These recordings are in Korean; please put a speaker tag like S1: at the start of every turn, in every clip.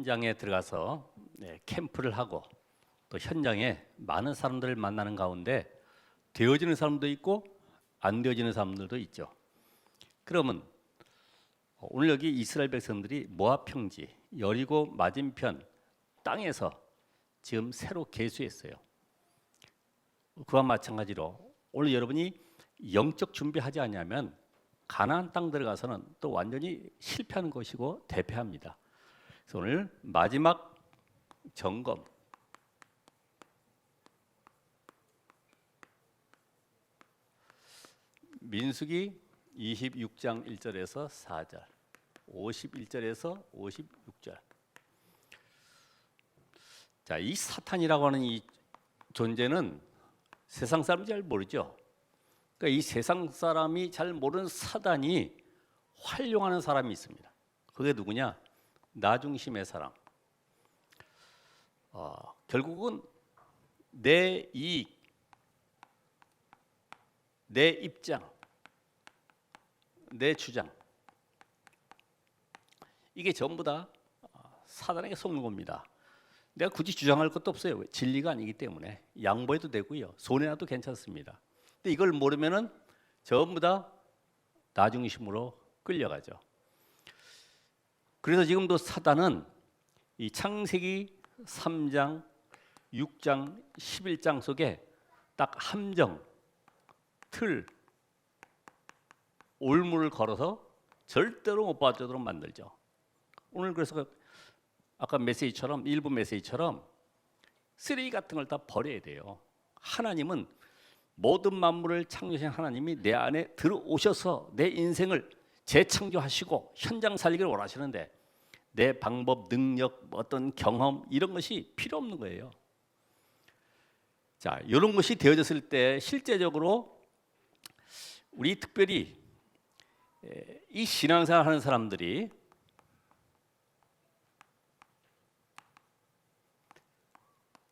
S1: 현장에 들어가서 캠프를 하고 또 현장에 많은 사람들을 만나는 가운데 되어지는 사람도 있고 안 되어지는 사람들도 있죠. 그러면 오늘 여기 이스라엘 백성들이 모압 평지 여리고 맞은편 땅에서 지금 새로 계수했어요. 그와 마찬가지로 오늘 여러분이 영적 준비하지 않으면 가나안 땅 들어가서는 또 완전히 실패하는 것이고 대패합니다. 그래서 오늘 마지막 점검, 민수기 26장 1절에서 4절, 51절에서 56절. 자, 이 사탄이라고 하는 이 존재는 세상 사람이 잘 모르죠. 그러니까 이 세상 사람이 잘 모르는 사단이 활용하는 사람이 있습니다. 그게 누구냐? 나 중심의 사람. 결국은 내 이익, 내 입장, 내 주장, 이게 전부 다 사단에게 속는 겁니다. 내가 굳이 주장할 것도 없어요. 진리가 아니기 때문에 양보해도 되고요, 손해나도 괜찮습니다. 근데 이걸 모르면은 전부 다 나 중심으로 끌려가죠. 그래서 지금도 사단은 이 창세기 3장, 6장, 11장 속에 딱 함정, 틀, 올무를 걸어서 절대로 못 빠져도록 만들죠. 오늘 그래서 아까 메시지처럼, 일부 메시지처럼 쓰레기 같은 걸 다 버려야 돼요. 하나님은 모든 만물을 창조하신 하나님이 내 안에 들어오셔서 내 인생을 재창조하시고 현장 살리기를 원하시는데 내 방법, 능력, 어떤 경험 이런 것이 필요 없는 거예요. 자, 이런 것이 되어졌을 때 실제적으로 우리 특별히 이 신앙생활 하는 사람들이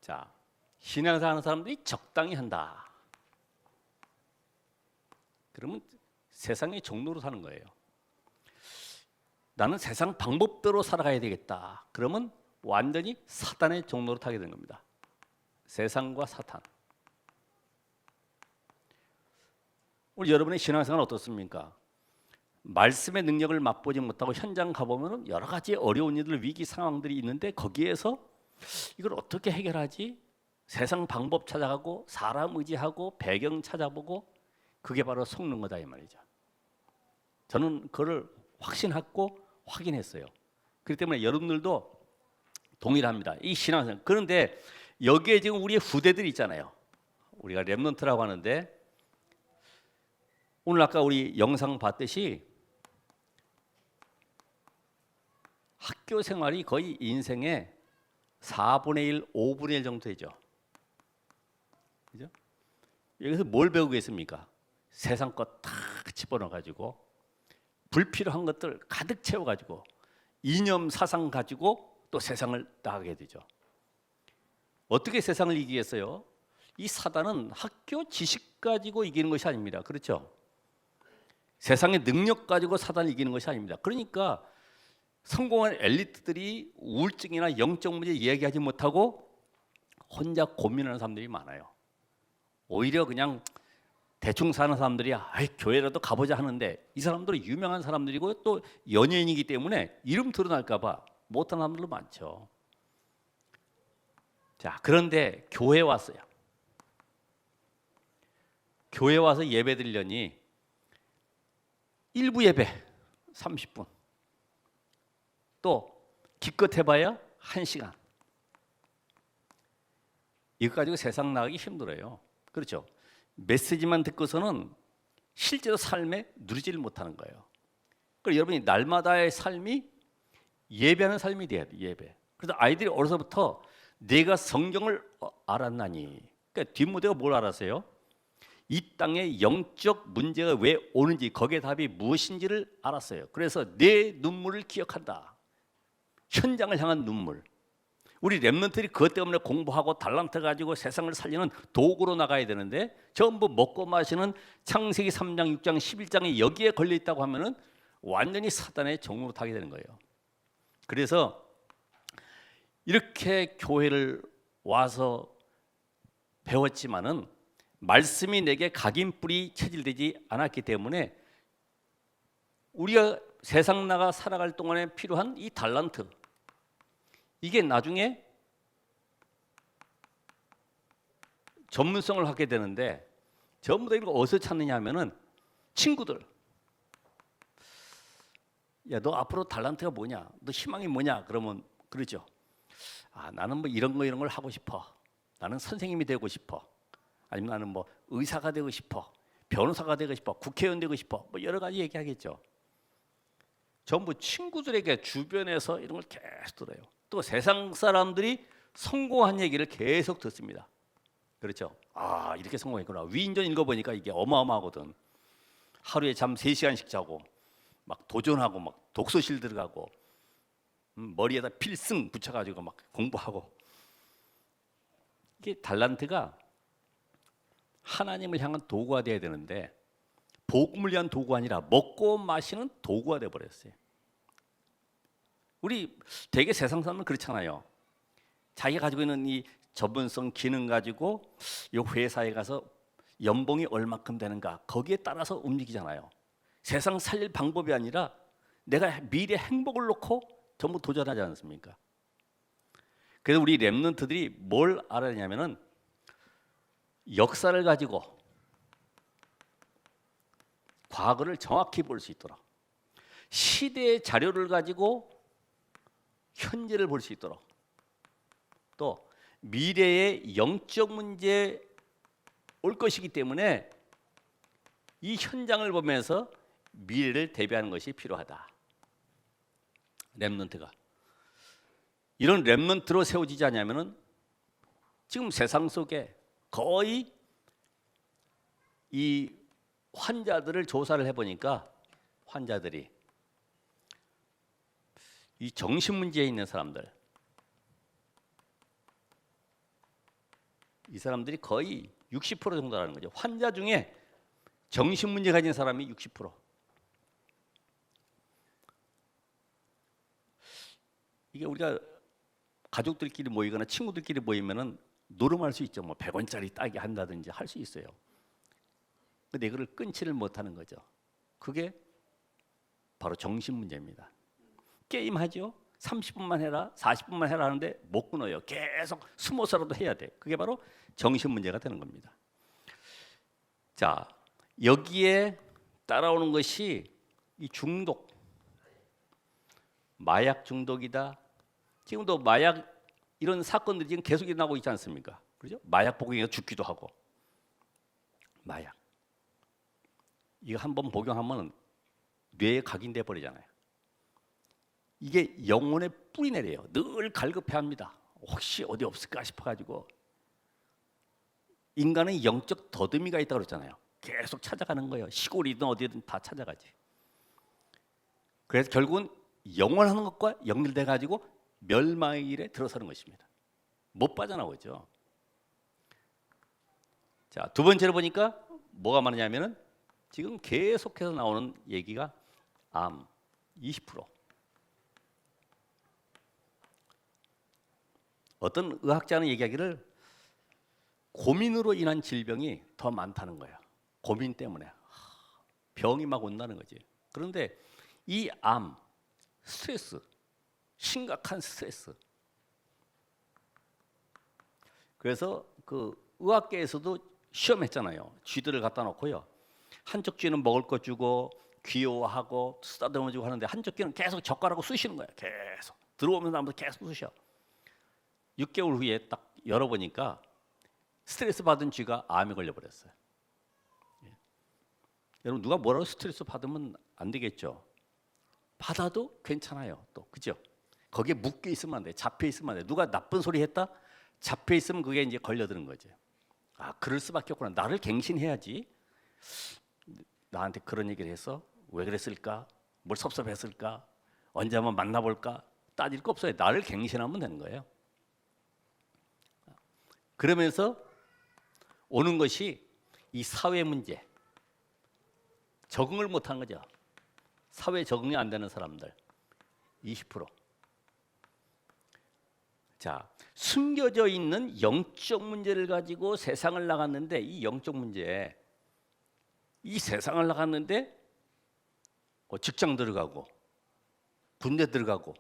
S1: 자, 신앙생활 하는 사람들이 적당히 한다. 그러면 세상의 종로로 사는 거예요. 나는 세상 방법대로 살아가야 되겠다. 그러면 완전히 사탄의 종로로 타게 되는 겁니다. 세상과 사탄. 우리 여러분의 신앙생활은 어떻습니까? 말씀의 능력을 맛보지 못하고 현장 가보면 여러 가지 어려운 일들, 위기 상황들이 있는데 거기에서 이걸 어떻게 해결하지? 세상 방법 찾아가고 사람 의지하고 배경 찾아보고 그게 바로 속는 거다 이 말이죠. 저는 그걸 확신하고 확인했어요. 그렇기 때문에 여러분들도 동일합니다. 이 신앙생활. 그런데 여기에 지금 우리의 후대들이 있잖아요. 우리가 렘넌트라고 하는데 오늘 아까 우리 영상 봤듯이 학교 생활이 거의 인생의 4분의 1, 5분의 1 정도 되죠. 그죠? 여기서 뭘 배우고 있습니까? 세상 것 다 집어넣어가지고 불필요한 것들 가득 채워가지고 이념 사상 가지고 또 세상을 나가게 되죠. 어떻게 세상을 이기겠어요? 이 사단은 학교 지식 가지고 이기는 것이 아닙니다. 그렇죠? 세상의 능력 가지고 사단을 이기는 것이 아닙니다. 그러니까 성공한 엘리트들이 우울증이나 영적 문제 이야기하지 못하고 혼자 고민하는 사람들이 많아요. 오히려 그냥 대충 사는 사람들이 교회라도 가보자 하는데 이 사람들은 유명한 사람들이고 또 연예인이기 때문에 이름 드러날까 봐 못하는 사람들도 많죠. 자, 그런데 교회에 왔어요. 교회 와서 예배 드리려니 일부 예배 30분, 또 기껏 해봐야 1시간. 이거 가지고 세상 나가기 힘들어요. 그렇죠? 메시지만 듣고서는 실제로 삶에 누리지를 못하는 거예요. 그래서 여러분이 날마다의 삶이 예배하는 삶이 돼야 돼. 예배. 그래서 아이들이 어려서부터 내가 성경을 알았나니, 그러니까 뒷무대가 뭘 알았어요? 이 땅에 영적 문제가 왜 오는지, 거기에 답이 무엇인지를 알았어요. 그래서 내 눈물을 기억한다. 현장을 향한 눈물. 우리 렘넌트들이 그것 때문에 공부하고 달란트 가지고 세상을 살리는 도구로 나가야 되는데 전부 먹고 마시는 창세기 3장, 6장, 11장이 여기에 걸려 있다고 하면은 완전히 사단의 종으로 타게 되는 거예요. 그래서 이렇게 교회를 와서 배웠지만은 말씀이 내게 각인뿔이 체질되지 않았기 때문에 우리가 세상 나가 살아갈 동안에 필요한 이 달란트, 이게 나중에 전문성을 갖게 되는데 전부 다 이걸 어디서 찾느냐 하면은 친구들. 야, 너 앞으로 달란트가 뭐냐? 너 희망이 뭐냐? 그러면 그러죠. 아, 나는 뭐 이런 걸 하고 싶어. 나는 선생님이 되고 싶어. 아니면 나는 뭐 의사가 되고 싶어. 변호사가 되고 싶어. 국회의원 되고 싶어. 뭐 여러 가지 얘기하겠죠. 전부 친구들에게 주변에서 이런 걸 계속 들어요. 또 세상 사람들이 성공한 얘기를 계속 듣습니다. 그렇죠? 아, 이렇게 성공했구나. 위인전 읽어보니까 이게 어마어마하거든. 하루에 잠 3시간씩 자고 막 도전하고 막 독서실 들어가고 머리에다 필승 붙여가지고 막 공부하고. 이게 달란트가 하나님을 향한 도구가 돼야 되는데 복음을 위한 도구가 아니라 먹고 마시는 도구가 돼버렸어요. 우리 되게 세상 사람은 그렇잖아요. 자기가 가지고 있는 이 전문성 기능 가지고 이 회사에 가서 연봉이 얼마큼 되는가 거기에 따라서 움직이잖아요. 세상 살릴 방법이 아니라 내가 미래 행복을 놓고 전부 도전하지 않습니까? 그래서 우리 렘넌트들이 뭘 알아야 하냐면은 역사를 가지고 과거를 정확히 볼 수 있도록, 시대의 자료를 가지고 현재를 볼 수 있도록, 또 미래의 영적 문제 올 것이기 때문에 이 현장을 보면서 미래를 대비하는 것이 필요하다. 렘넌트가 이런 렘넌트로 세워지지 않냐면은 지금 세상 속에 거의 이 환자들을 조사를 해보니까 환자들이 이 정신 문제에 있는 사람들, 이 사람들이 거의 60% 정도라는 거죠. 환자 중에 정신 문제 가진 사람이 60%. 이게 우리가 가족들끼리 모이거나 친구들끼리 모이면은 노름할 수 있죠. 뭐 100원짜리 따기 한다든지 할 수 있어요. 근데 이거를 끊지를 못하는 거죠. 그게 바로 정신 문제입니다. 게임하죠. 30분만 해라, 40분만 해라 하는데 못 끊어요. 계속 숨어서라도 해야 돼. 그게 바로 정신 문제가 되는 겁니다. 자, 여기에 따라오는 것이 이 중독, 마약 중독이다. 지금도 마약 이런 사건들이 지금 계속 일어나고 있지 않습니까? 그렇죠? 마약 복용해서 죽기도 하고. 마약. 이거 한번 복용하면 뇌에 각인돼 버리잖아요. 이게 영혼의 뿌리 내려요. 늘 갈급해합니다. 혹시 어디 없을까 싶어가지고. 인간의 영적 더듬이가 있다고 그랬잖아요. 계속 찾아가는 거예요. 시골이든 어디든 다 찾아가지. 그래서 결국은 영원하는 것과 연결돼 가지고 멸망의 길에 들어서는 것입니다. 못 빠져나오죠. 자, 두 번째로 보니까 뭐가 많으냐면은 지금 계속해서 나오는 얘기가 암 20%. 어떤 의학자는 얘기하기를 고민으로 인한 질병이 더 많다는 거예요. 고민 때문에 병이 막 온다는 거지. 그런데 이 암, 스트레스, 심각한 스트레스. 그래서 그 의학계에서도 시험했잖아요. 쥐들을 갖다 놓고요. 한쪽 쥐는 먹을 거 주고 귀여워하고 쓰다듬어 주고 하는데 한쪽 쥐는 계속 젓가락으로 쑤시는 거예요. 계속 들어오면서 아무도 계속 쑤셔. 6개월 후에 딱 열어보니까 스트레스 받은 쥐가 암에 걸려버렸어요. 예. 여러분 누가 뭐라고 스트레스 받으면 안 되겠죠. 받아도 괜찮아요. 또 그죠? 거기에 묶여 있으면 안 돼. 잡혀 있으면 안 돼. 누가 나쁜 소리 했다? 잡혀 있으면 그게 이제 걸려드는 거죠. 아, 그럴 수밖에 없구나. 나를 갱신해야지. 나한테 그런 얘기를 해서 왜 그랬을까? 뭘 섭섭했을까? 언제 한번 만나볼까? 따질 거 없어요. 나를 갱신하면 되는 거예요. 그러면서 오는 것이 이 사회 문제, 적응을 못하는 거죠. 사회 적응이 안 되는 사람들 20%. 자, 숨겨져 있는 영적 문제를 가지고 세상을 나갔는데, 이 영적 문제, 이 세상을 나갔는데 직장 들어가고 군대 들어가고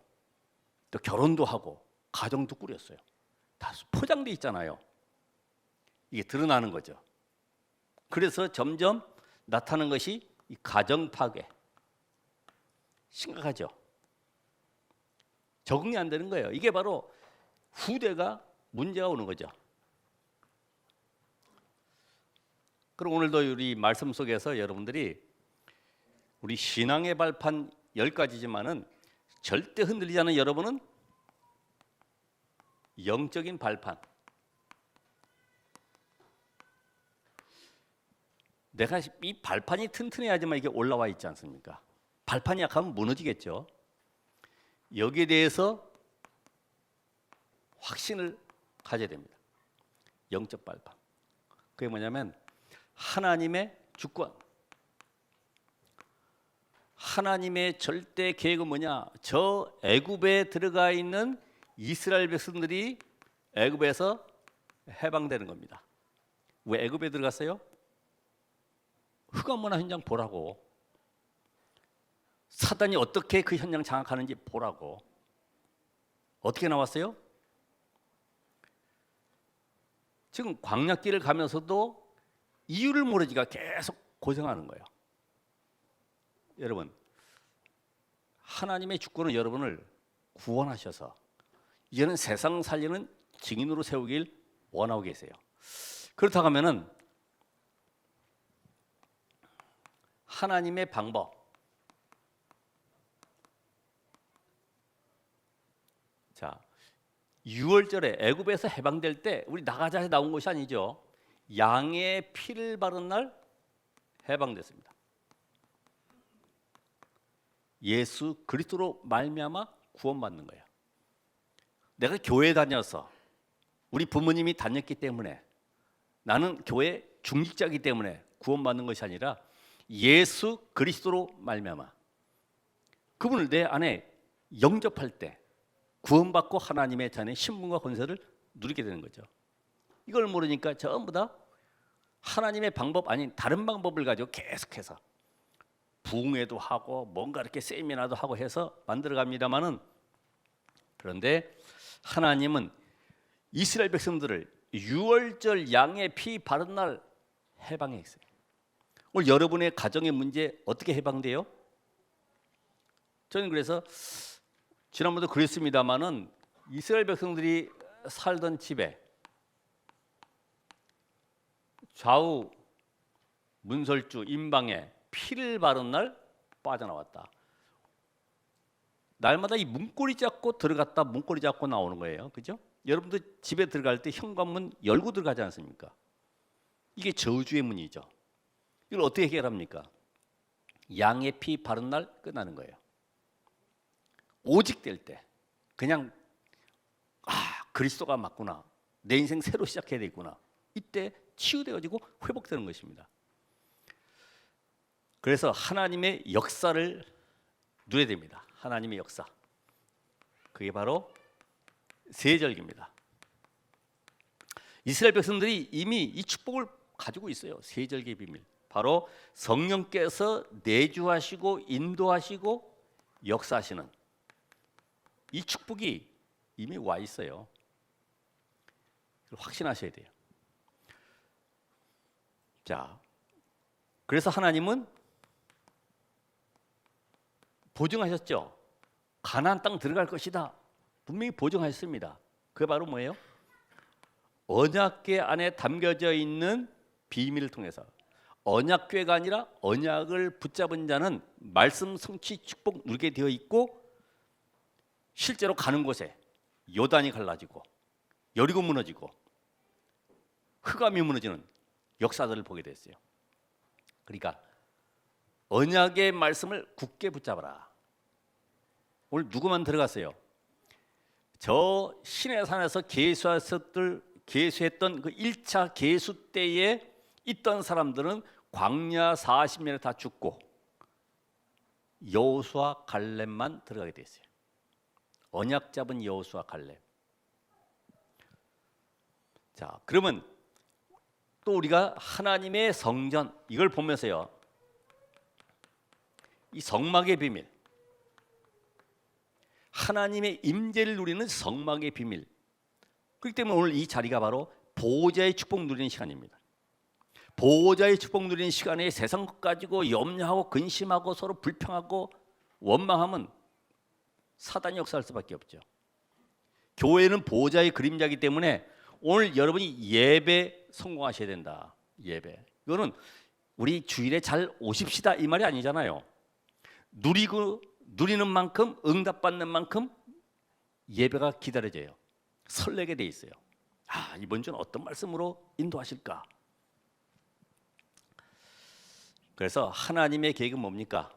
S1: 또 결혼도 하고 가정도 꾸렸어요. 다 포장돼 있잖아요. 이게 드러나는 거죠. 그래서 점점 나타나는 것이 이 가정 파괴. 심각하죠. 적응이 안 되는 거예요. 이게 바로 후대가 문제가 오는 거죠. 그럼 오늘도 우리 말씀 속에서 여러분들이 우리 신앙의 발판 10가지지만은 절대 흔들리지 않은 여러분은 영적인 발판. 내가 이 발판이 튼튼해야지만 이게 올라와 있지 않습니까? 발판이 약하면 무너지겠죠. 여기에 대해서 확신을 가져야 됩니다. 영적 발판. 그게 뭐냐면 하나님의 주권. 하나님의 절대 계획은 뭐냐? 저 애굽에 들어가 있는 이스라엘 백성들이 애굽에서 해방되는 겁니다. 왜 애굽에 들어갔어요? 흑암문화 현장 보라고. 사단이 어떻게 그 현장 장악하는지 보라고. 어떻게 나왔어요? 지금 광야길을 가면서도 이유를 모르지가 계속 고생하는 거예요. 여러분, 하나님의 주권은 여러분을 구원하셔서 이제는 세상 살리는 증인으로 세우길 원하고 계세요. 그렇다고 하면은 하나님의 방법, 자, 6월절에 애굽에서 해방될 때 우리 나가자 해서 나온 것이 아니죠. 양의 피를 바른 날 해방됐습니다. 예수 그리스도로 말미암아 구원받는 거예요. 내가 교회 다녀서 우리 부모님이 다녔기 때문에 나는 교회 중직자이기 때문에 구원받는 것이 아니라 예수 그리스도로 말미암아 그분을 내 안에 영접할 때 구원받고 하나님의 자녀의 신분과 권세를 누리게 되는 거죠. 이걸 모르니까 전부 다 하나님의 방법 아닌 다른 방법을 가지고 계속해서 부흥회도 하고 뭔가 이렇게 세미나도 하고 해서 만들어갑니다마는, 그런데 하나님은 이스라엘 백성들을 6월절 양의 피 바른 날 해방했어요. 오늘 여러분의 가정의 문제 어떻게 해방돼요? 저는 그래서 지난번도 그랬습니다마는 이스라엘 백성들이 살던 집에 좌우 문설주 임방에 피를 바른 날 빠져나왔다. 날마다 이 문고리 잡고 들어갔다 문고리 잡고 나오는 거예요. 그죠? 여러분도 집에 들어갈 때 현관문 열고 들어가지 않습니까? 이게 저주의 문이죠. 이걸 어떻게 해결합니까? 양의 피 바른 날 끝나는 거예요. 오직 될 때 그냥 그리스도가 맞구나, 내 인생 새로 시작해야 되겠구나, 이때 치유되어지고 회복되는 것입니다. 그래서 하나님의 역사를 누려야 됩니다. 하나님의 역사, 그게 바로 세절기입니다. 이스라엘 백성들이 이미 이 축복을 가지고 있어요. 세절기의 비밀, 바로 성령께서 내주하시고 인도하시고 역사하시는 이 축복이 이미 와 있어요. 확신하셔야 돼요. 자, 그래서 하나님은 보증하셨죠. 가나안 땅 들어갈 것이다. 분명히 보증하셨습니다. 그게 바로 뭐예요? 언약궤 안에 담겨져 있는 비밀을 통해서. 언약궤가 아니라 언약을 붙잡은 자는 말씀 성취 축복 누리게 되어 있고, 실제로 가는 곳에 요단이 갈라지고 여리고 무너지고 흑암이 무너지는 역사들을 보게 됐어요. 그러니까 언약의 말씀을 굳게 붙잡아라. 오늘 누구만 들어갔어요? 저 시내산에서 계수했던 그 1차 계수 때에 있던 사람들은 광야 40년에 다 죽고 여호수아 갈렙만 들어가게 됐어요. 언약 잡은 여호수아 갈렙. 자, 그러면 또 우리가 하나님의 성전 이걸 보면서요, 이 성막의 비밀, 하나님의 임재를 누리는 성막의 비밀. 그렇기 때문에 오늘 이 자리가 바로 보호자의 축복 누리는 시간입니다. 보호자의 축복 누리는 시간에 세상 것 가지고 염려하고 근심하고 서로 불평하고 원망하면 사단이 역사할 수밖에 없죠. 교회는 보호자의 그림자이기 때문에 오늘 여러분이 예배 성공하셔야 된다. 예배. 이거는 우리 주일에 잘 오십시다 이 말이 아니잖아요. 누리는 만큼, 응답받는 만큼 예배가 기다려져요. 설레게 돼 있어요. 아, 이번 주는 어떤 말씀으로 인도하실까? 그래서 하나님의 계획은 뭡니까?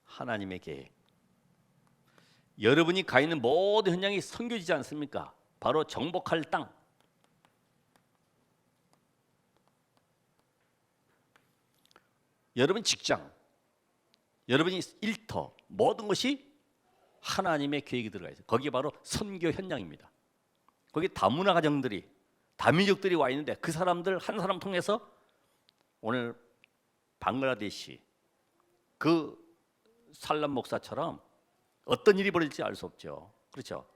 S1: 하나님의 계획. 여러분이 가 있는 모든 현장이 섬겨지지 않습니까? 바로 정복할 땅. 여러분 직장, 여러분이 일터, 모든 것이 하나님의 계획이 들어가 있어요. 거기에 바로 선교 현장입니다. 거기 다문화 가정들이, 다민족들이 와 있는데 그 사람들 한 사람 통해서 오늘 방글라데시 그 살람 목사처럼 어떤 일이 벌어질지 알 수 없죠. 그렇죠?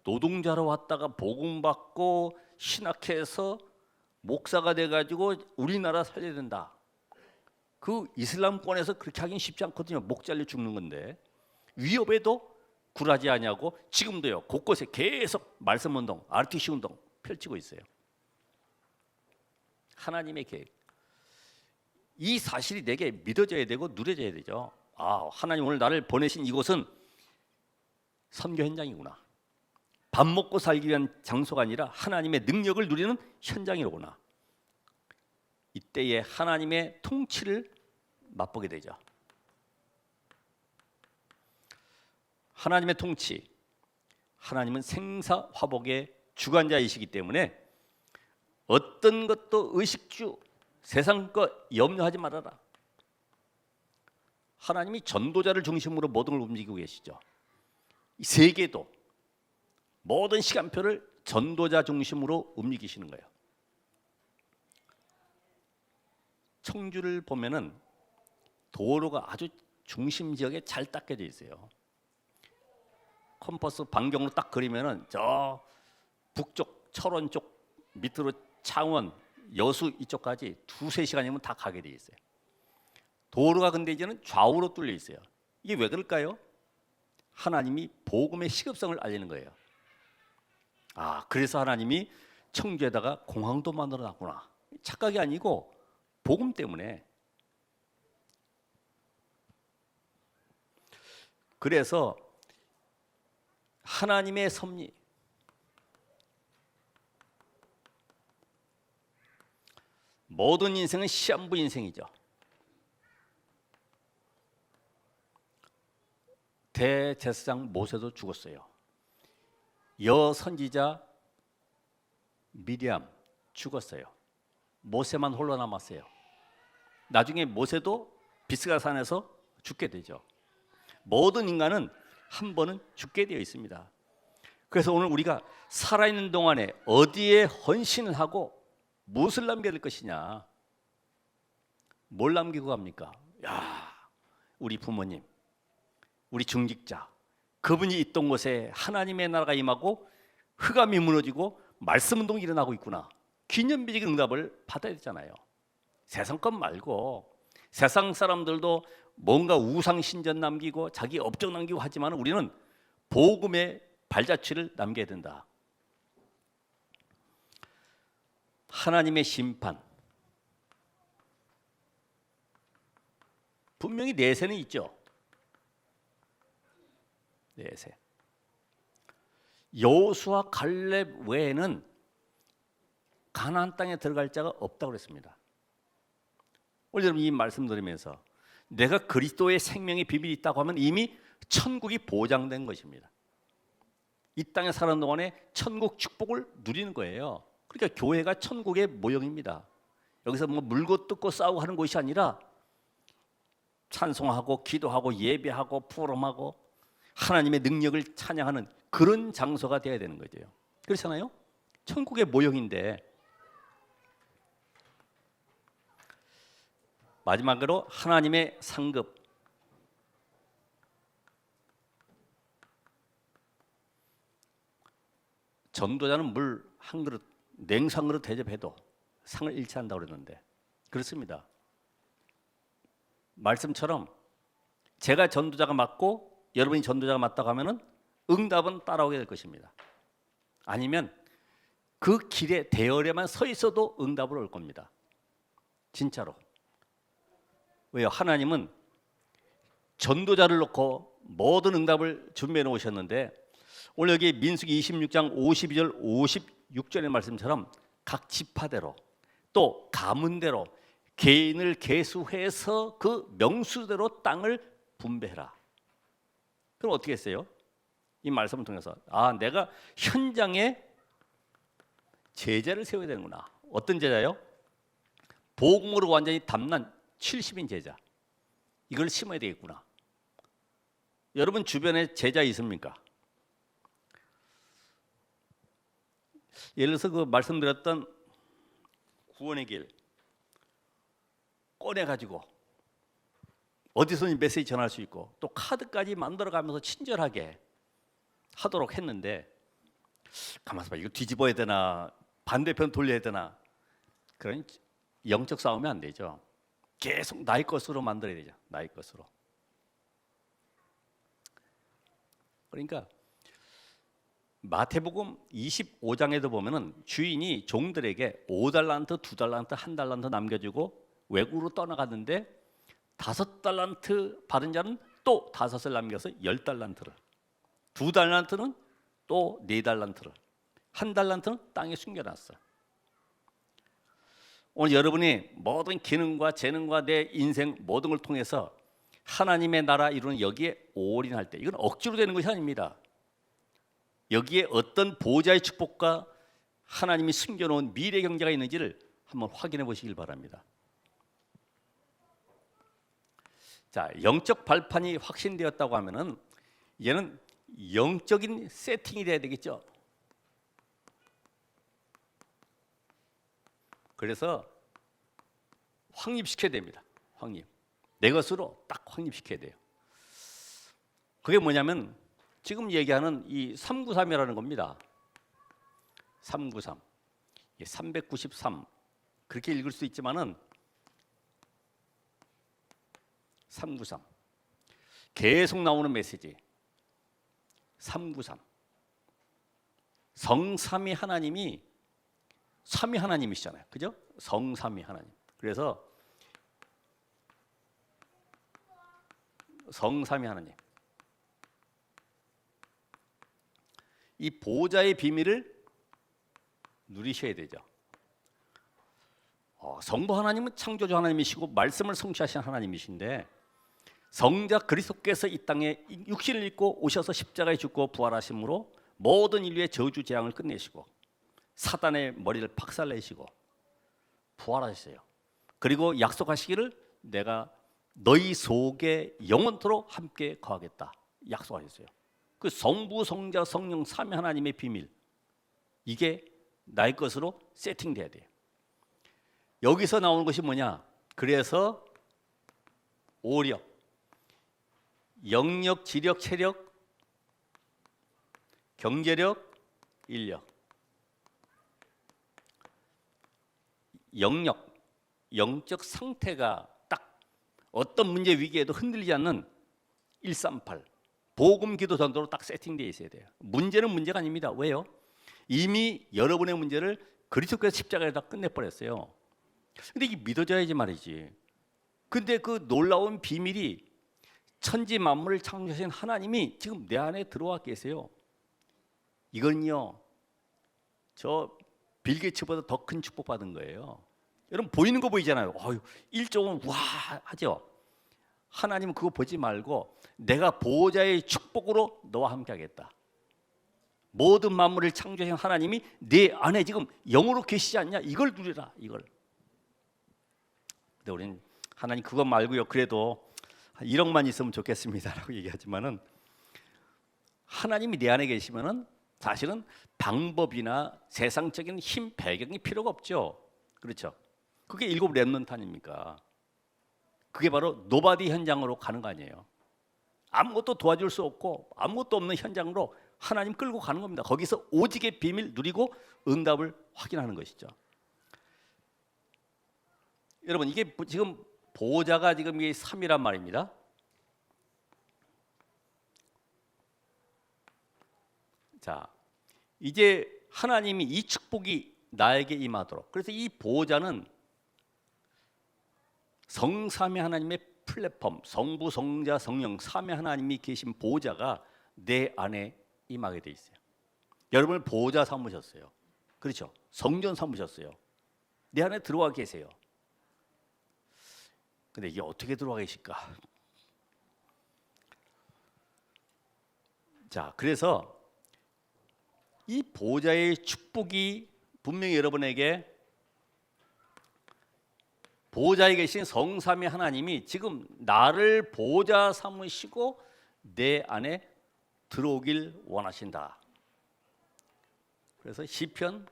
S1: 노동자로 왔다가 복음 받고 신학해서 목사가 돼가지고 우리나라 살려야 된다. 그 이슬람권에서 그렇게 하긴 쉽지 않거든요. 목 잘려 죽는 건데 위협에도 굴하지 아니하고 지금도요 곳곳에 계속 말씀 운동, RTC 운동 펼치고 있어요. 하나님의 계획. 이 사실이 내게 믿어져야 되고 누려져야 되죠. 아, 하나님 오늘 나를 보내신 이곳은 선교 현장이구나. 밥 먹고 살기 위한 장소가 아니라 하나님의 능력을 누리는 현장이로구나. 이때에 하나님의 통치를 맛보게 되죠. 하나님의 통치. 하나님은 생사화복의 주관자이시기 때문에 어떤 것도 의식주, 세상 것 염려하지 말아라. 하나님이 전도자를 중심으로 모든 걸 움직이고 계시죠. 이 세계도 모든 시간표를 전도자 중심으로 움직이시는 거예요. 청주를 보면은 도로가 아주 중심 지역에 잘 닦여져 있어요. 컴퍼스 반경으로 딱 그리면은 저 북쪽 철원 쪽 밑으로 창원, 여수 이쪽까지 2-3시간이면 다 가게 돼 있어요. 도로가 근데 이제는 좌우로 뚫려 있어요. 이게 왜 그럴까요? 하나님이 복음의 시급성을 알리는 거예요. 아, 그래서 하나님이 청주에다가 공항도 만들어 놨구나. 착각이 아니고 복음 때문에. 그래서 하나님의 섭리, 모든 인생은 시한부 인생이죠. 대제사장 모세도 죽었어요. 여선지자 미리암 죽었어요. 모세만 홀로 남았어요. 나중에 모세도 비스가산에서 죽게 되죠. 모든 인간은 한 번은 죽게 되어 있습니다. 그래서 오늘 우리가 살아있는 동안에 어디에 헌신을 하고 무엇을 남겨야 될 것이냐. 뭘 남기고 갑니까? 야, 우리 부모님, 우리 중직자, 그분이 있던 곳에 하나님의 나라가 임하고 흑암이 무너지고 말씀 운동이 일어나고 있구나. 기념비적 응답을 받아야 되잖아요. 세상 것 말고 세상 사람들도 뭔가 우상 신전 남기고 자기 업적 남기고 하지만 우리는 복음의 발자취를 남겨야 된다. 하나님의 심판. 분명히 내세는 있죠. 내세. 여호수아 갈렙 외에는 가나안 땅에 들어갈 자가 없다고 그랬습니다. 오늘 여러분 이 말씀 들으면서 내가 그리스도의 생명의 비밀이 있다고 하면 이미 천국이 보장된 것입니다. 이 땅에 사는 동안에 천국 축복을 누리는 거예요. 그러니까 교회가 천국의 모형입니다. 여기서 뭐 물고 뜯고 싸우고 하는 곳이 아니라 찬송하고 기도하고 예배하고 포럼하고 하나님의 능력을 찬양하는 그런 장소가 돼야 되는 거죠. 그렇잖아요. 천국의 모형인데. 마지막으로 하나님의 상급. 전도자는 물 한 그릇, 냉수 한 그릇 대접해도 상을 잃지 않는다고 그랬는데 그렇습니다. 말씀처럼 제가 전도자가 맞고 여러분이 전도자가 맞다고 하면은 응답은 따라오게 될 것입니다. 아니면 그 길에 대열에만 서 있어도 응답으로 올 겁니다. 진짜로. 왜요? 하나님은 전도자를 놓고 모든 응답을 준비해 놓으셨는데 오늘 여기 민수기 26장 52절 56절의 말씀처럼 각 지파대로 또 가문대로 개인을 계수해서 그 명수대로 땅을 분배해라. 그럼 어떻게 했어요? 이 말씀을 통해서 내가 현장에 제자를 세워야 되는구나. 어떤 제자요? 복음으로 완전히 담난 70인 제자. 이걸 심어야 되겠구나. 여러분 주변에 제자 있습니까? 예를 들어서 그 말씀드렸던 구원의 길 꺼내가지고 어디서든 메시지 전할 수 있고 또 카드까지 만들어가면서 친절하게 하도록 했는데 가만있어 봐. 이거 뒤집어야 되나 반대편 돌려야 되나 그런 영적 싸움이 안 되죠. 계속 나의 것으로 만들어야 되죠. 나의 것으로. 그러니까 마태복음 25장에도 보면은 주인이 종들에게 5달란트, 2달란트, 1달란트 남겨주고 외국으로 떠나갔는데 5달란트 받은 자는 또 5을 남겨서 10달란트를, 2달란트는 또 4달란트를, 1달란트는 땅에 숨겨놨어요. 오늘 여러분이 모든 기능과 재능과 내 인생 모든 걸 통해서 하나님의 나라 이루는 여기에 올인할 때 이건 억지로 되는 것이 아닙니다. 여기에 어떤 보좌의 축복과 하나님이 숨겨놓은 미래 경제가 있는지를 한번 확인해 보시길 바랍니다. 자, 영적 발판이 확신되었다고 하면은 얘는 영적인 세팅이 돼야 되겠죠. 그래서 확립시켜야 됩니다. 확립. 내 것으로 딱 확립시켜야 돼요. 그게 뭐냐면 지금 얘기하는 이 393이라는 겁니다. 393. 393. 그렇게 읽을 수 있지만은 393. 계속 나오는 메시지. 393. 성삼위 하나님이 삼위 하나님이시잖아요. 그죠? 성삼위 하나님. 그래서 성삼위 하나님. 이 보좌의 비밀을 누리셔야 되죠. 성부 하나님은 창조주 하나님이시고 말씀을 성취하신 하나님이신데 성자 그리스도께서 이 땅에 육신을 입고 오셔서 십자가에 죽고 부활하심으로 모든 인류의 저주 재앙을 끝내시고 사단의 머리를 박살내시고 부활하셨어요. 그리고 약속하시기를 내가 너희 속에 영원토록 함께 거하겠다 약속하셨어요. 그 성부, 성자, 성령 삼위 하나님의 비밀 이게 나의 것으로 세팅돼야 돼요. 여기서 나오는 것이 뭐냐? 그래서 오력, 영력, 지력, 체력, 경제력, 인력, 영력, 영적 상태가 딱 어떤 문제 위기에도 흔들리지 않는 138 복음 기도 전도로 딱 세팅되어 있어야 돼요. 문제는 문제가 아닙니다. 왜요? 이미 여러분의 문제를 그리스도께서 십자가에다 끝내버렸어요. 근데 이게 믿어져야지 말이지. 근데 그 놀라운 비밀이 천지 만물을 창조하신 하나님이 지금 내 안에 들어와 계세요. 이건요, 저 빌 게이츠보다 더 큰 축복 받은 거예요. 여러분 보이는 거 보이잖아요. 1조 원 와 하죠. 하나님은 그거 보지 말고 내가 보호자의 축복으로 너와 함께 하겠다. 모든 만물을 창조하신 하나님이 내 안에 지금 영으로 계시지 않냐? 이걸 누리라. 이걸. 근데 우리는 하나님 그거 말고요. 그래도 1억만 있으면 좋겠습니다라고 얘기하지만은 하나님이 내 안에 계시면은 사실은 방법이나 세상적인 힘 배경이 필요가 없죠. 그렇죠? 그게 일곱 렘넌트 아닙니까? 그게 바로 노바디 현장으로 가는 거 아니에요. 아무것도 도와줄 수 없고 아무것도 없는 현장으로 하나님 끌고 가는 겁니다. 거기서 오직의 비밀 누리고 응답을 확인하는 것이죠. 여러분, 이게 지금 보호자가 지금 이게 3이란 말입니다. 자, 이제 하나님이 이 축복이 나에게 임하도록, 그래서 이 보호자는 성삼위 하나님의 플랫폼, 성부, 성자, 성령 삼위 하나님이 계신 보호자가 내 안에 임하게 돼 있어요. 여러분을 보호자 삼으셨어요. 그렇죠? 성전 삼으셨어요. 내 안에 들어와 계세요. 근데 이게 어떻게 들어와 계실까? 자, 그래서 이 보호자의 축복이 분명히 여러분에게, 보호자에 계신 성삼위 하나님이 지금 나를 보호자 삼으시고 내 안에 들어오길 원하신다. 그래서 시편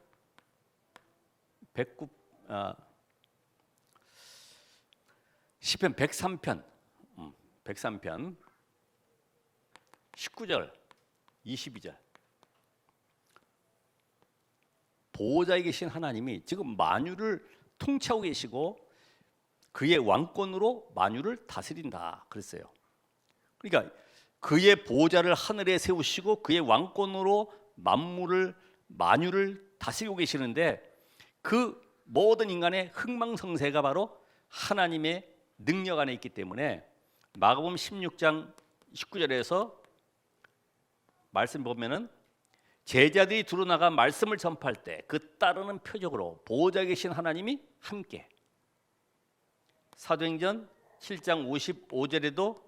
S1: 103편 19절 22절, 보호자에 계신 하나님이 지금 만유를 통치하고 계시고 그의 왕권으로 만유를 다스린다 그랬어요. 그러니까 그의 보호자를 하늘에 세우시고 그의 왕권으로 만유를 다스리고 계시는데, 그 모든 인간의 흥망성쇠가 바로 하나님의 능력 안에 있기 때문에 마가복음 16장 19절에서 말씀 보면은 제자들이 두루나가 말씀을 전파할 때 그 따르는 표적으로 보호자에 계신 하나님이 함께, 사도행전 7장 55절에도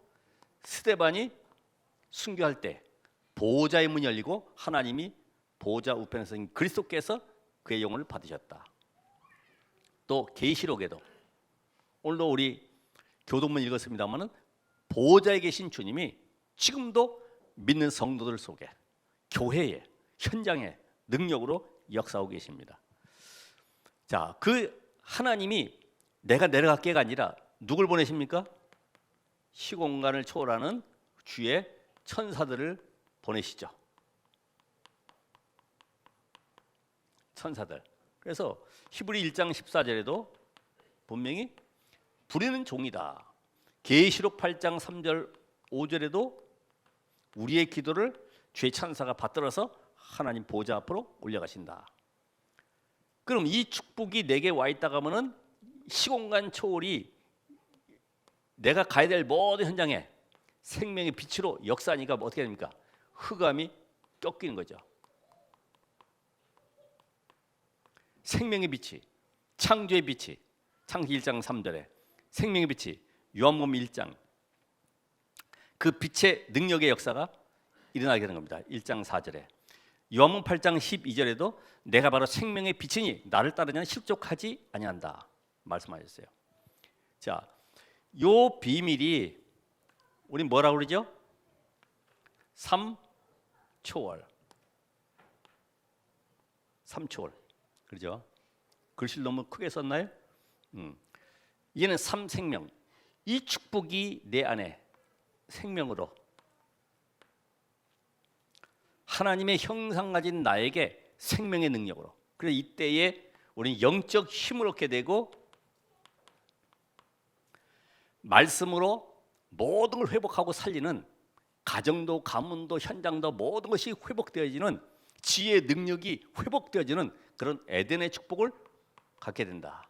S1: 스데반이 순교할 때 보호자의 문이 열리고 하나님이 보호자 우편에서 그리스도께서 그의 영혼을 받으셨다. 또 계시록에도, 오늘도 우리 교도문 읽었습니다마는 보호자에 계신 주님이 지금도 믿는 성도들 속에, 교회에, 현장에 능력으로 역사하고 계십니다. 자, 그 하나님이 내가 내려갈게가 아니라 누굴 보내십니까? 시공간을 초월하는 주의 천사들을 보내시죠. 천사들. 그래서 히브리 1장 14절에도 분명히 부리는 종이다. 계시록 8장 3절 5절에도 우리의 기도를 주의 천사가 받들어서 하나님 보좌 앞으로 올려가신다. 그럼 이 축복이 내게 와 있다가 하면은 시공간 초월이 내가 가야 될 모든 현장에 생명의 빛으로 역사하니까 뭐 어떻게 됩니까? 흑암이 꺾이는 거죠. 생명의 빛이, 창조의 빛이, 창세기 1장 3절에 생명의 빛이, 요한복음 1장 그 빛의 능력의 역사가 일어나게 되는 겁니다. 1장 4절에 요한복음 8장 12절에도 내가 바로 생명의 빛이니 나를 따르는 자는 실족하지 아니한다 말씀하셨어요. 자, 요 비밀이 우리 뭐라고 그러죠? 3초월. 3초월. 그렇죠? 글씨를 너무 크게 썼나요? 얘는 3생명. 이 축복이 내 안에 생명으로 하나님의 형상 가진 나에게 생명의 능력으로, 그래서 이때에 우리는 영적 힘을 얻게 되고 말씀으로 모든 걸 회복하고 살리는, 가정도 가문도 현장도 모든 것이 회복되어지는, 지혜의 능력이 회복되어지는 그런 에덴의 축복을 갖게 된다.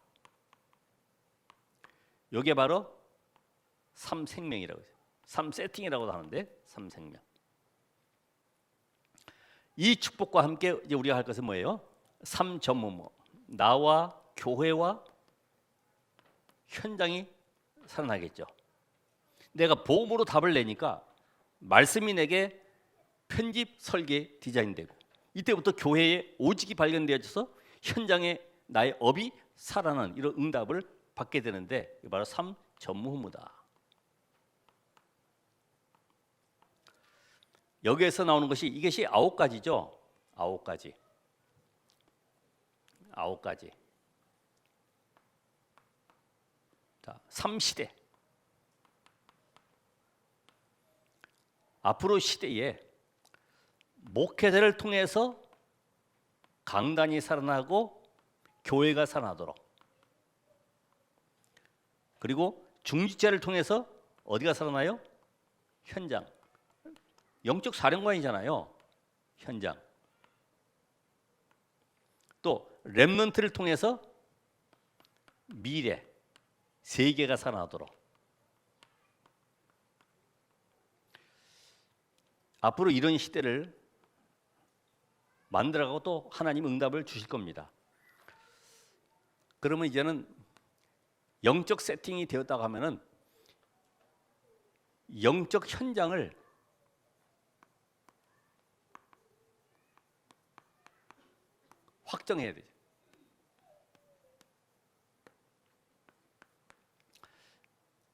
S1: 이게 바로 3생명이라고 해요. 3세팅이라고도 하는데 3생명. 이 축복과 함께 이제 우리가 할 것은 뭐예요? 3.5. 나와 교회와 현장이 살아나겠죠. 내가 복음으로 답을 내니까 말씀이 내게 편집, 설계, 디자인되고, 이때부터 교회에 오직이 발견되어져서 현장에 나의 업이 살아나는 이런 응답을 받게 되는데, 이게 바로 3.5무다. 여기에서 나오는 것이 이것이 9가지죠. 9가지. 9가지. 자, 3시대. 앞으로 시대에 목회자를 통해서 강단이 살아나고 교회가 살아나도록, 그리고 중직자를 통해서 어디가 살아나요? 현장. 영적 사령관이잖아요. 현장. 또 렘넌트를 통해서 미래, 세계가 살아나도록. 앞으로 이런 시대를 만들어가고 또 하나님 응답을 주실 겁니다. 그러면 이제는 영적 세팅이 되었다고 하면은 영적 현장을 확정해야 되죠.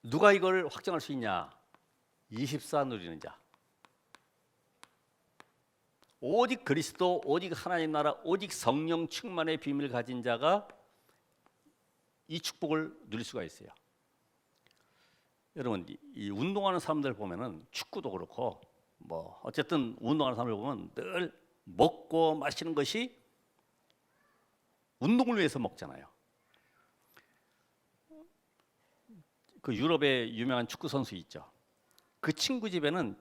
S1: 누가 이걸 확정할 수 있냐? 24 누리는 자. 오직 그리스도, 오직 하나님 나라, 오직 성령 충만의 비밀을 가진 자가 이 축복을 누릴 수가 있어요. 여러분, 이 운동하는 사람들 보면은 축구도 그렇고 뭐 어쨌든 운동하는 사람들 보면 늘 먹고 마시는 것이 운동을 위해서 먹잖아요. 그 유럽의 유명한 축구 선수 있죠. 그 친구 집에는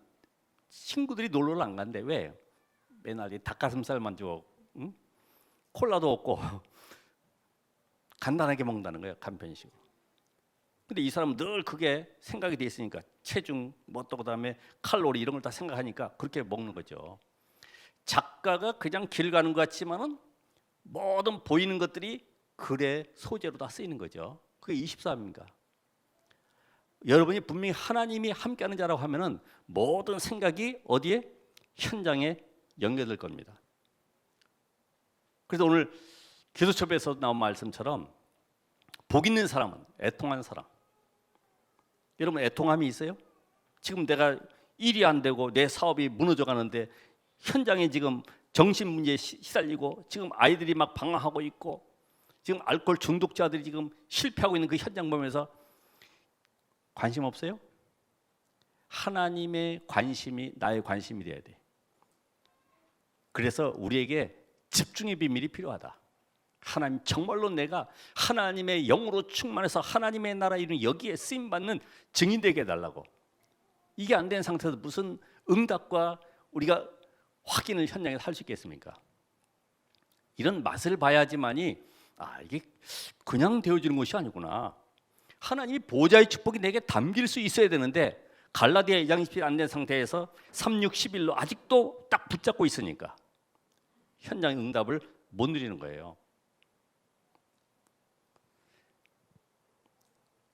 S1: 친구들이 놀러를 안 간대. 왜? 맨날 이 닭가슴살만 주고, 응? 콜라도 없고 간단하게 먹는다는 거예요. 간편식으로. 근데 이 사람은 늘 그게 생각이 돼 있으니까 체중, 뭐 또 그다음에 칼로리 이런 걸 다 생각하니까 그렇게 먹는 거죠. 작가가 그냥 길 가는 것 같지만은 모든 보이는 것들이 글의 소재로 다 쓰이는 거죠. 그게 24입니다. 여러분이 분명히 하나님이 함께하는 자라고 하면은 모든 생각이 어디에? 현장에 연결될 겁니다. 그래서 오늘 기도첩에서 나온 말씀처럼 복 있는 사람은 애통한 사람. 여러분 애통함이 있어요? 지금 내가 일이 안 되고 내 사업이 무너져 가는데 현장에 지금 정신 문제에 시달리고 지금 아이들이 막 방황하고 있고 지금 알코올 중독자들이 지금 실패하고 있는 그 현장 보면서 관심 없어요? 하나님의 관심이 나의 관심이 돼야 돼. 그래서 우리에게 집중의 비밀이 필요하다. 하나님 정말로 내가 하나님의 영으로 충만해서 하나님의 나라 이룬 여기에 쓰임받는 증인 되게 해달라고. 이게 안 된 상태에서 무슨 응답과 우리가 확인을 현장에서 할 수 있겠습니까? 이런 맛을 봐야지만이 이게 그냥 되어지는 것이 아니구나. 하나님이 보좌의 축복이 내게 담길 수 있어야 되는데 갈라디아 2장 20일 안 된 상태에서 3, 6, 11로 아직도 딱 붙잡고 있으니까 현장의 응답을 못 누리는 거예요.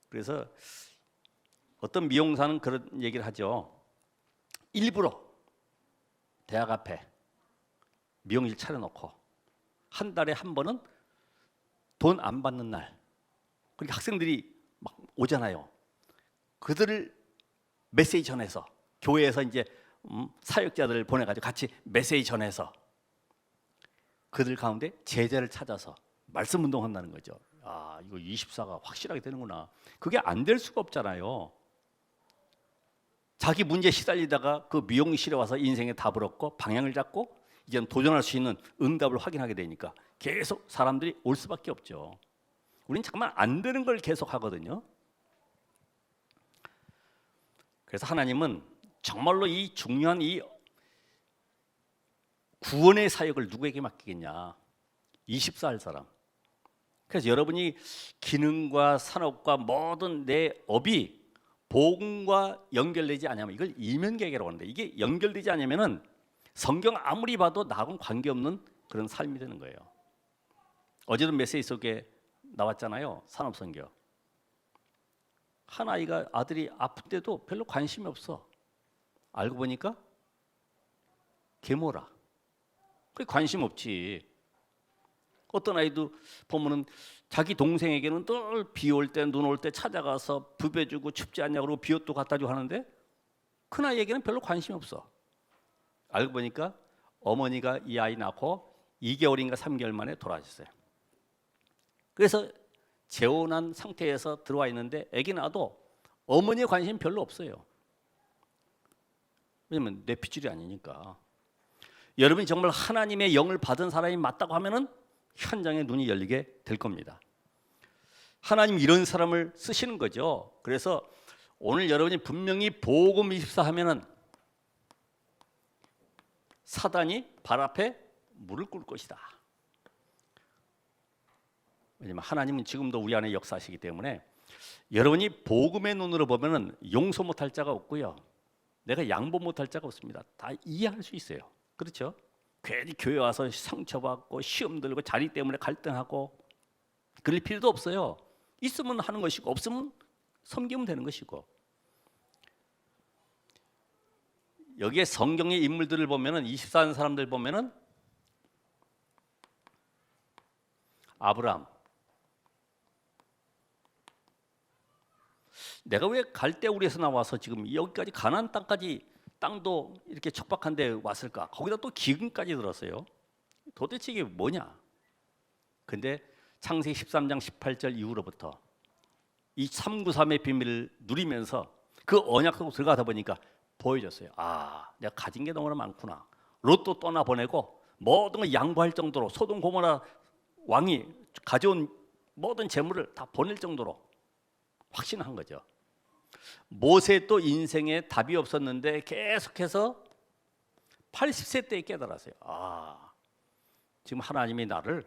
S1: 그래서 어떤 미용사는 그런 얘기를 하죠. 일부러 대학 앞에 미용실 차려놓고 한 달에 한 번은 돈 안 받는 날, 그러니까 학생들이 막 오잖아요. 그들을 메시지 전해서 교회에서 이제 사역자들을 보내가지고 같이 메시지 전해서 그들 가운데 제자를 찾아서 말씀 운동한다는 거죠. 이거 24가 확실하게 되는구나. 그게 안 될 수가 없잖아요. 자기 문제에 시달리다가 그 미용실에 와서 인생의 답을 얻고 방향을 잡고 이제는 도전할 수 있는 응답을 확인하게 되니까 계속 사람들이 올 수밖에 없죠. 우리는 잠깐만 안 되는 걸 계속 하거든요. 그래서 하나님은 정말로 이 중요한 이 구원의 사역을 누구에게 맡기겠냐? 24할 사람. 그래서 여러분이 기능과 산업과 모든 내 업이 복음과 연결되지 않으면 이걸 이면계계라고 하는데, 이게 연결되지 않으면은 성경 아무리 봐도 나하고는 관계없는 그런 삶이 되는 거예요. 어제도 메시지 속에 나왔잖아요. 산업선교. 한 아이가 아들이 아픈데도 별로 관심이 없어. 알고 보니까 계모라. 그게 관심 없지. 어떤 아이도 보면은 자기 동생에게는 늘 비 올 때, 눈 올 때 찾아가서 부벼주고 춥지 않냐고 그러고 비옷도 갖다 주고 하는데 큰 아이에게는 별로 관심이 없어. 알고 보니까 어머니가 이 아이 낳고 2개월인가 3개월 만에 돌아가셨어요. 그래서 재혼한 상태에서 들어와 있는데 아기 낳아도 어머니의 관심이 별로 없어요. 왜냐면 내 핏줄이 아니니까. 여러분이 정말 하나님의 영을 받은 사람이 맞다고 하면은 현장에 눈이 열리게 될 겁니다. 하나님 이런 사람을 쓰시는 거죠. 그래서 오늘 여러분이 분명히 복음 24 하면은 사단이 발 앞에 무릎 꿇을 것이다. 왜냐면 하나님은 지금도 우리 안에 역사하시기 때문에 여러분이 복음의 눈으로 보면은 용서 못할 자가 없고요. 내가 양보 못할 자가 없습니다. 다 이해할 수 있어요. 그렇죠? 괜히 교회 와서 상처받고 시험 들고 자리 때문에 갈등하고 그럴 필요도 없어요. 있으면 하는 것이고 없으면 섬기면 되는 것이고. 여기에 성경의 인물들을 보면은 24년 사람들 보면은 아브라함. 내가 왜 갈대우리에서 나와서 지금 여기까지 가나안 땅까지 땅도 이렇게 척박한데 왔을까? 거기다 또 기근까지 들었어요. 도대체 이게 뭐냐? 근데 창세기 13장 18절 이후로부터 이 393의 비밀을 누리면서 그 언약 속으로 들어가다 보니까 보여졌어요. 아, 내가 가진 게 너무나 많구나. 롯도 떠나보내고 모든 걸 양보할 정도로 소돔 고모라 왕이 가져온 모든 재물을 다 보낼 정도로 확신한 거죠. 모세도 인생에 답이 없었는데 계속해서 80세 때에 깨달았어요. 아, 지금 하나님이 나를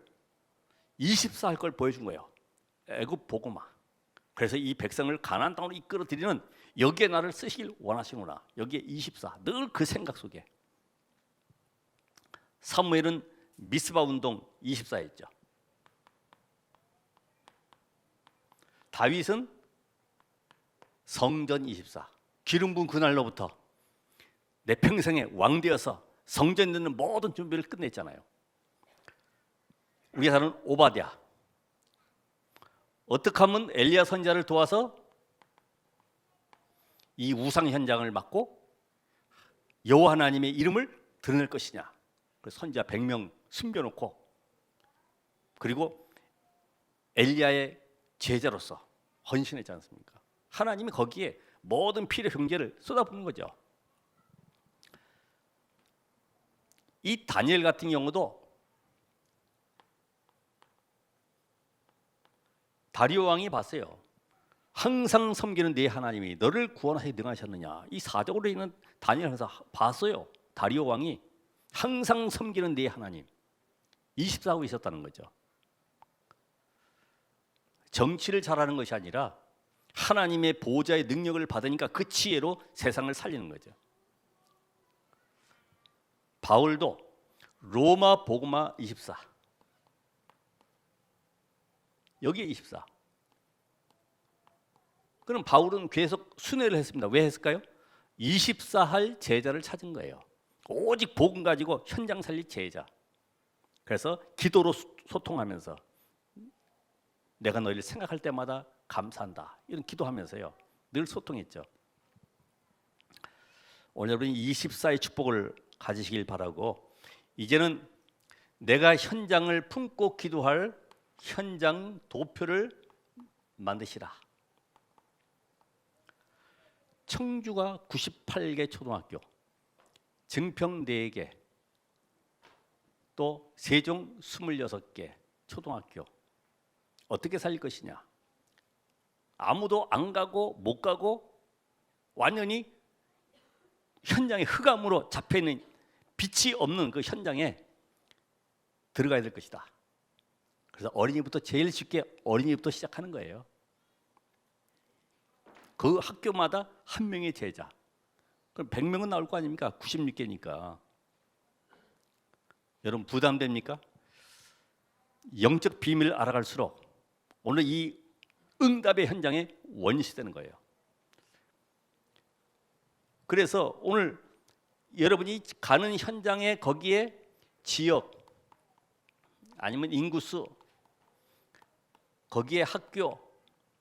S1: 24 할 걸 보여준 거예요. 애굽 보고마. 그래서 이 백성을 가나안 땅으로 이끌어들이는 여기에 나를 쓰시길 원하시구나. 여기에 24. 늘 그 생각 속에. 사무엘은 미스바 운동 24였죠. 다윗은 성전 24. 기름 부은 그날로부터 내 평생에 왕 되어서 성전 짓는 모든 준비를 끝냈잖아요. 우리가 사는 오바댜. 어떻게 하면 엘리야 선지자를 도와서 이 우상 현장을 막고 여호와 하나님의 이름을 드러낼 것이냐. 그래서 선지자 100명 숨겨놓고 그리고 엘리야의 제자로서 헌신했지 않습니까? 하나님이 거기에 모든 피를 경제를 쏟아붓는 거죠. 이 다니엘 같은 경우도 다리오 왕이 봤어요. 항상 섬기는 네 하나님이 너를 구원하시기 능하셨느냐. 이 사적으로 있는 다니엘 항상 봤어요. 다리오 왕이 항상 섬기는 네 하나님 24하고 있었다는 거죠. 정치를 잘하는 것이 아니라 하나님의 보호자의 능력을 받으니까 그 지혜로 세상을 살리는 거죠. 바울도 로마 복음화 24 여기에 24. 그럼 바울은 계속 순회를 했습니다. 왜 했을까요? 24 할 제자를 찾은 거예요. 오직 복음 가지고 현장 살릴 제자. 그래서 기도로 소통하면서 내가 너희를 생각할 때마다 감사한다. 이런 기도하면서요. 늘 소통했죠. 오늘 여러분이 24의 축복을 가지시길 바라고 이제는 내가 현장을 품고 기도할 현장 도표를 만드시라. 청주가 98개 초등학교, 증평 4개, 또 세종 26개 초등학교 어떻게 살릴 것이냐. 아무도 안 가고 못 가고 완전히 현장에 흑암으로 잡혀있는 빛이 없는 그 현장에 들어가야 될 것이다. 그래서 어린이부터 제일 쉽게 어린이부터 시작하는 거예요. 그 학교마다 한 명의 제자. 그럼 100명은 나올 거 아닙니까? 96개니까. 여러분 부담됩니까? 영적 비밀을 알아갈수록 오늘 이 응답의 현장에 원시 되는 거예요. 그래서 오늘 여러분이 가는 현장에 거기에 지역 아니면 인구수 거기에 학교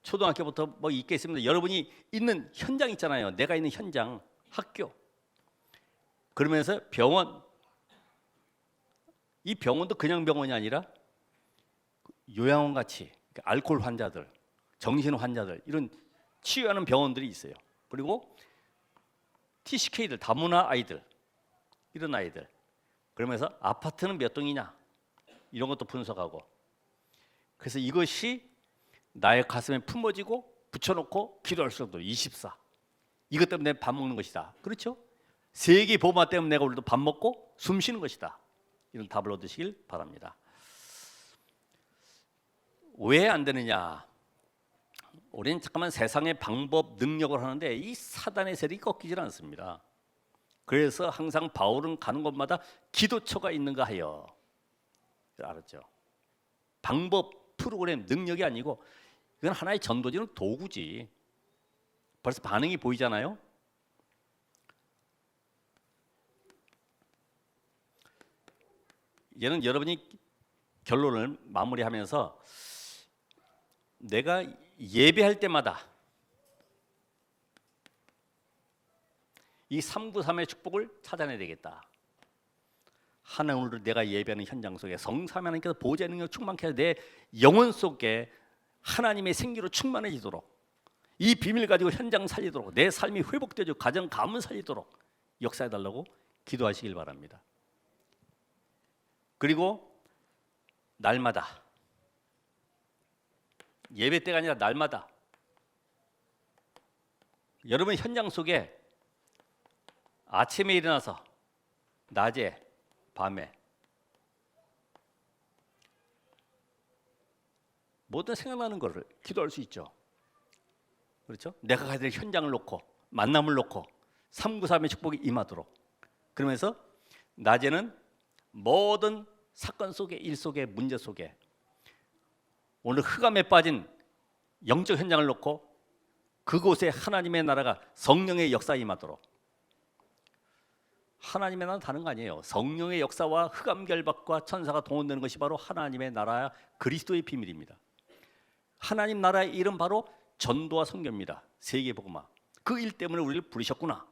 S1: 초등학교부터 뭐 있겠습니다. 여러분이 있는 현장 있잖아요. 내가 있는 현장 학교 그러면서 병원, 이 병원도 그냥 병원이 아니라 요양원 같이 알코올 환자들, 정신 환자들 이런 치유하는 병원들이 있어요. 그리고 TCK들, 다문화 아이들, 이런 아이들. 그러면서 아파트는 몇 동이냐 이런 것도 분석하고. 그래서 이것이 나의 가슴에 품어지고 붙여놓고 기도할 수 없도록 24. 이것 때문에 밥 먹는 것이다. 그렇죠? 세계 보마 때문에 내가 오늘도 밥 먹고 숨 쉬는 것이다. 이런 답을 얻으시길 바랍니다. 왜 안 되느냐? 우리는 잠깐만 세상의 방법, 능력을 하는데 이 사단의 세력이 꺾이질 않습니다. 그래서 항상 바울은 가는 곳마다 기도처가 있는가 하여. 알았죠? 방법, 프로그램, 능력이 아니고 이건 하나의 전도지는 도구지. 벌써 반응이 보이잖아요. 얘는 여러분이 결론을 마무리하면서 내가 예배할 때마다 이 393의 축복을 찾아내야 되겠다. 하나님을 내가 예배하는 현장 속에 성삼위 하나님께서 보좌의 능력 충만케 해서 내 영혼 속에 하나님의 생기로 충만해지도록, 이 비밀 가지고 현장 살리도록, 내 삶이 회복되고 가정 가문 살리도록 역사해달라고 기도하시길 바랍니다. 그리고 날마다, 예배 때가 아니라 날마다 여러분 현장 속에 아침에 일어나서 낮에 밤에 모든 생각나는 것을 기도할 수 있죠. 그렇죠? 내가 가야 될 현장을 놓고 만남을 놓고 393의 축복이 임하도록. 그러면서 낮에는 모든 사건 속에, 일 속에, 문제 속에 오늘 흑암에 빠진 영적 현장을 놓고 그곳에 하나님의 나라가 성령의 역사에 임하도록. 하나님의 나라는 다른 거 아니에요. 성령의 역사와 흑암 결박과 천사가 동원되는 것이 바로 하나님의 나라야 그리스도의 비밀입니다. 하나님 나라의 이름 바로 전도와 선교입니다. 세계 복음화. 그 일 때문에 우리를 부르셨구나.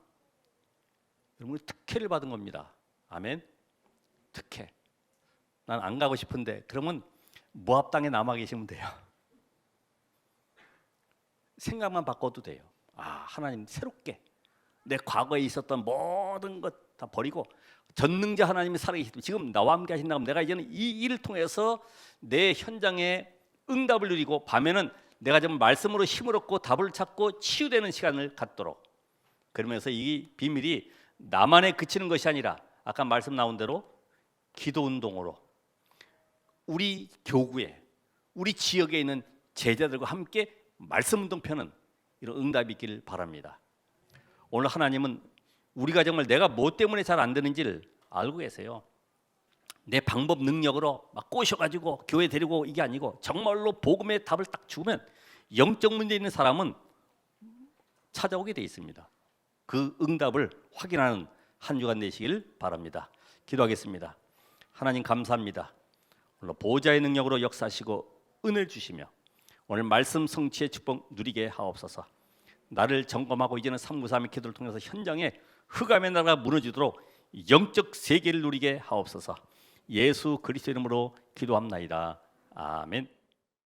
S1: 여러분 특혜를 받은 겁니다. 아멘. 특혜. 난 안 가고 싶은데 그러면 모압 땅에 남아 계시면 돼요. 생각만 바꿔도 돼요. 아, 하나님 새롭게 내 과거에 있었던 모든 것 다 버리고 전능자 하나님이 살아계시고 지금 나와 함께 하신다고 하면 내가 이제는 이 일을 통해서 내 현장에 응답을 누리고 밤에는 내가 좀 말씀으로 힘을 얻고 답을 찾고 치유되는 시간을 갖도록. 그러면서 이 비밀이 나만에 그치는 것이 아니라 아까 말씀 나온 대로 기도 운동으로 우리 교구에, 우리 지역에 있는 제자들과 함께 말씀 운동 펴는 이런 응답이 있기를 바랍니다. 오늘 하나님은 우리가 정말 내가 뭐 때문에 잘 안 되는지를 알고 계세요. 내 방법 능력으로 막 꼬셔가지고 교회 데리고 이게 아니고 정말로 복음의 답을 딱 주면 영적 문제 있는 사람은 찾아오게 돼 있습니다. 그 응답을 확인하는 한 주간 되시길 바랍니다. 기도하겠습니다. 하나님 감사합니다. 오늘 보좌의 능력으로 역사하시고 은혜를 주시며 오늘 말씀 성취의 축복 누리게 하옵소서. 나를 점검하고 이제는 393의 기도를 통해서 현장에 흑암의 나라가 무너지도록 영적 세계를 누리게 하옵소서. 예수 그리스도 이름으로 기도합나이다. 아멘.